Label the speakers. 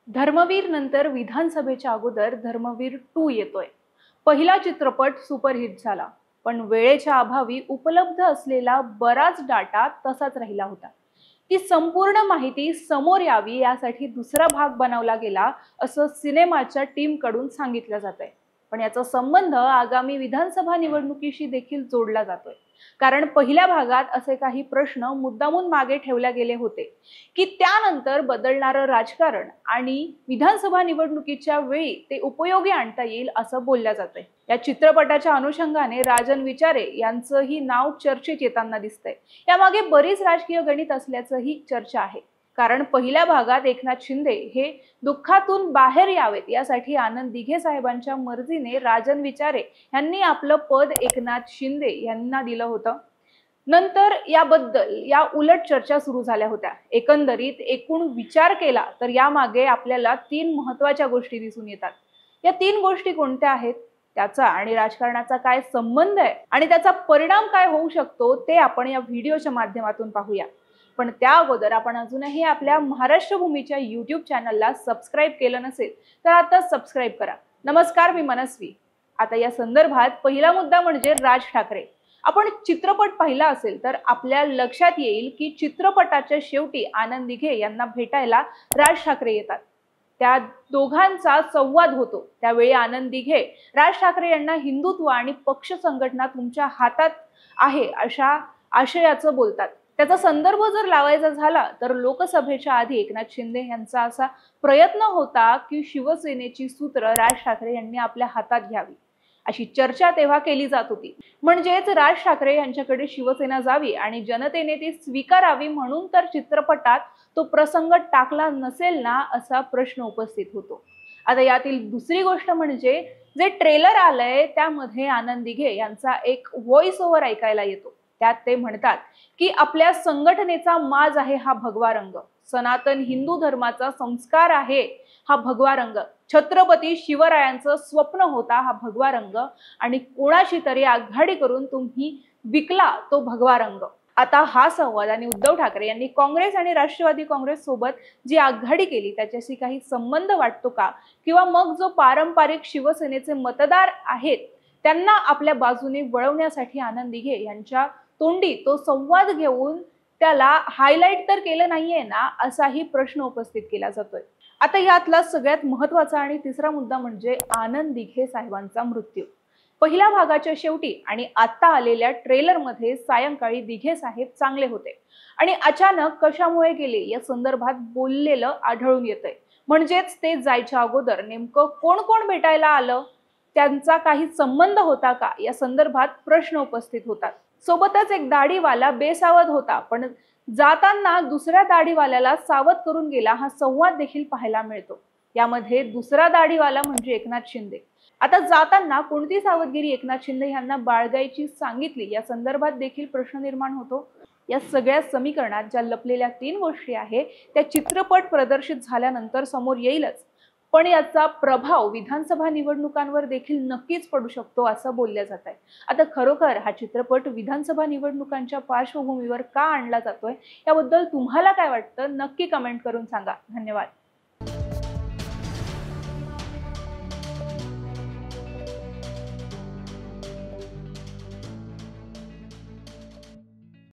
Speaker 1: धर्मवीर नंतर विधानसभेच्या अगोदर धर्मवीर 2 येतोय। पहिला चित्रपट सुपरहिट झाला, पण वेळेच्या अभावी उपलब्ध असलेला बराच डाटा तसाच राहिला होता। ती संपूर्ण माहिती समोर यावी यासाठी दुसरा भाग बनवला गेला असं सिनेमाच्या टीम कडून सांगितलं जातंय। पण याचा संबंध आगामी विधानसभा निवडणुकीशी देखील जोडला जातोय। कारण पहिल्या भागात असे काही प्रश्न मुद्दामून मागे ठेवले गेले होते की त्यानंतर बदलणारं राजकारण आणि विधानसभा निवडणुकीच्या वेळी ते उपयोगी आणता येईल असं बोललं जातंय। या चित्रपटाच्या अनुषंगाने राजन विचारे यांचंही नाव चर्चेत येताना दिसतंय। यामागे बरीच राजकीय गणित असल्याचंही चर्चा आहे। कारण पहिल्या भागात एकनाथ शिंदे हे दुःखातून बाहेर यावेत यासाठी आनंद दिघे साहेबांच्या मर्जीने राजन विचारे यांनी आपलं पद एकनाथ शिंदे यांना दिलं होतं। नंतर याबद्दल या उलट चर्चा सुरू झाल्या होत्या। एकंदरीत एकूण विचार केला तर यामागे आपल्याला 3 महत्त्वाच्या गोष्टी दिसून येतात। या 3 गोष्टी कोणत्या आहेत, त्याचा आणि राजकारणाचा काय संबंध आहे आणि त्याचा परिणाम काय होऊ शकतो ते आपण या व्हिडिओच्या माध्यमातून पाहूया। पण त्या अगोदर आपण अजूनही आपल्या महाराष्ट्र भूमीच्या YouTube चॅनलला सबस्क्राइब केलं नसेल तर आता सबस्क्राइब करा। नमस्कार, मी मनस्वी। आता या संदर्भात पहिला मुद्दा म्हणजे राज ठाकरे। आपण चित्रपट पाहिला असेल तर आपल्या लक्षात येईल की चित्रपटाच्या शेवटी आनंद दिघे यांना भेटायला राज ठाकरे येतात। त्या दोघांचा संवाद होतो। त्यावेळी आनंद दिघे राज ठाकरे यांना हिंदुत्व आणि पक्ष संघटना तुमच्या हातात आहे अशा आशयाचं बोलतात। त्याचा संदर्भ जर लावायचा झाला तर लोकसभेच्या आधी एकनाथ शिंदे यांचा असा प्रयत्न होता की शिवसेनेची सूत्र राज ठाकरे यांनी आपल्या हातात घ्यावी अशी चर्चा तेव्हा केली जात होती। म्हणजेच राज ठाकरे यांच्याकडे शिवसेना जावी आणि जनतेने ती स्वीकारावी म्हणून तर चित्रपटात तो प्रसंग टाकला नसेल ना असा प्रश्न उपस्थित होतो। आता यातील दुसरी गोष्ट म्हणजे जे ट्रेलर आलंय त्यामध्ये आनंद दिघे यांचा एक व्हॉइस ओव्हर ऐकायला येतो। त्यात ते म्हणतात की आपल्या संघटनेचा माज आहे हा भगवा रंग, सनातन हिंदू धर्माचा संस्कार आहे हा भगवा रंग, छत्रपती शिवरायांचं स्वप्न होता हा भगवा रंग आणि कोणाशी तरी आघाडी करून तुम्ही विकला तो भगवा रंग। आता हा संवाद आणि उद्धव ठाकरे यांनी काँग्रेस आणि राष्ट्रवादी काँग्रेस सोबत जी आघाडी केली त्याच्याशी काही संबंध वाटतो का, किंवा मग जो पारंपरिक शिवसेनेचे मतदार आहेत त्यांना आपल्या बाजूने वळवण्यासाठी आनंद दिघे यांच्या तोंडी तो संवाद घेऊन त्याला हायलाइट तर केलं नाहीये ना असाही प्रश्न उपस्थित केला जातोय। आता यातला सगळ्यात महत्त्वाचा आणि तिसरा मुद्दा म्हणजे आनंद दिघे साहेबांचा मृत्यू। पहिल्या भागाच्या शेवटी आणि आता आलेल्या ट्रेलर मध्ये सायंकाळी दिघे साहेब चांगले होते आणि अचानक कशामुळे गेले या संदर्भात बोललेलं आढळून येतंय। म्हणजेच ते जायच्या अगोदर नेमकं कोण कोण भेटायला आलं, त्यांचा काही संबंध होता का या संदर्भात प्रश्न उपस्थित होतात। सोबतच एक दाढीवाला बेसावध होता पण जाताना दुसऱ्या दाढीवाल्याला सावध करून गेला हा संवाद देखील पाहायला मिळतो। यामध्ये दुसरा दाढीवाला म्हणजे एकनाथ शिंदे। आता जाताना कोणती सावधगिरी एकनाथ शिंदे यांना बाळगायची सांगितली या संदर्भात देखील प्रश्न निर्माण होतो। या सगळ्या समीकरणात ज्या लपलेल्या 3 गोष्टी आहेत त्या चित्रपट प्रदर्शित झाल्यानंतर समोर येईलच, पण याचा प्रभाव विधानसभा निवडणुकांवर देखील नक्कीच पडू शकतो असं बोललं जात आहे। आता खरोखर हा चित्रपट विधानसभा निवडणुकांच्या पार्श्वभूमीवर का आणला जातोय याबद्दल तुम्हाला काय वाटतं नक्की कमेंट करून सांगा। धन्यवाद।